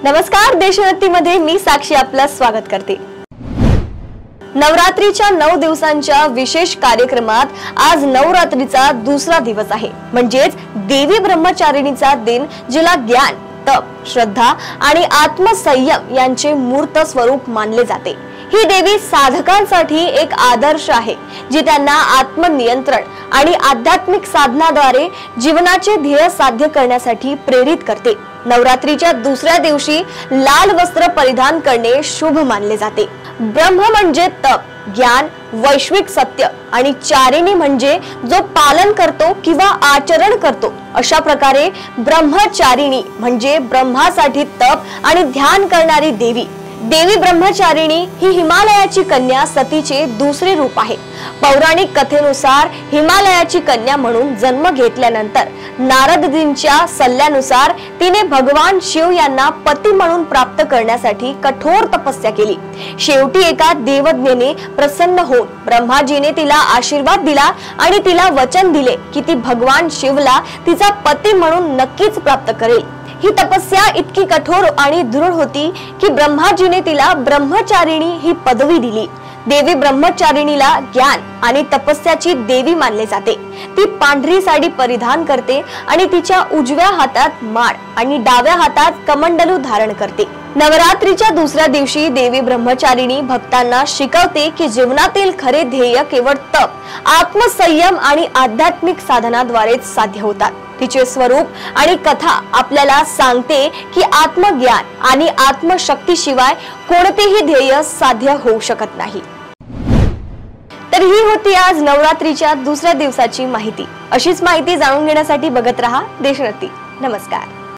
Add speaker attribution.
Speaker 1: नमस्कार, देशोन्नतीमध्ये मी साक्षी आपलं स्वागत करते। नवरात्रीच्या 9 दिवसांच्या विशेष कार्यक्रमात आज नवरात्रीचा दुसरा दिवस आहे, म्हणजेच देवी ब्रह्मचारिणीचा दिन, जिला ज्ञान, तप, श्रद्धा आणि आत्मसंयम यांचे मूर्त स्वरूप मानले जाते। ही देवी साधकांसाठी एक आदर्श आहे, जी त्यांना आत्मनियंत्रण आणि आध्यात्मिक साधनाद्वारे जीवनाचे ध्येय साध्य करण्यासाठी प्रेरित करते। नवरात्रीच्या दुसऱ्या दिवशी लाल वस्त्र परिधान करणे शुभ मानले जाते। ब्रह्म म्हणजे तप, ज्ञान, वैश्विक सत्य आणि चारिणी म्हणजे जो पालन करतो किंवा आचरण करतो। अशा प्रकारे ब्रह्मचारिणी म्हणजे ब्रह्मासाठी तप आणि ध्यान करणारी देवी। देवी ब्रह्मचारिणी ही हिमालयाची कन्या सतीचे दुसरे रूप आहे। पौराणिक कथेनुसार हिमालयाची कन्या म्हणून जन्म घेतल्यानंतर नारदजींच्या सल्ल्यानुसार तिने भगवान शिव यांना पती म्हणून प्राप्त करण्यासाठी कठोर तपस्या केली। शेवटी एका देवज्ञेने प्रसन्न होऊन ब्रह्माजीने तिला आशीर्वाद दिला आणि तिला वचन दिले की ती भगवान शिवला तिचा पती म्हणून नक्कीच प्राप्त करेल। ही तपस्या इतकी कठोर आणि दृढ होती की ब्रह्माजीने तिला ब्रह्मचारिणी ही पदवी दिली। देवी ब्रह्मचारिणीला ज्ञान आणि तपस्याची देवी मानले जाते। ती पांढरी साडी परिधान करते आणि तिच्या उजव्या हातात माळ आणि डाव्या हातात कमंडलू धारण करते। नवरात्रीच्या दुसऱ्या दिवशी देवी ब्रह्मचारिणी भक्तांना शिकवते की जीवनातील खरे ध्येय केवळ तप, आत्मसंयम आणि आध्यात्मिक साधनाद्वारेच साध्य होतात। तिचे स्वरूप आणि कथा आपल्याला सांगते की आत्मज्ञान आणि आत्मशक्तीशिवाय कोणतेही ध्येय साध्य होऊ शकत नाही। तर ही होती आज नवरात्रीच्या दुसऱ्या दिवसाची माहिती। अशीच माहिती जाणून घेण्यासाठी बघत रहा देशोन्नती। नमस्कार।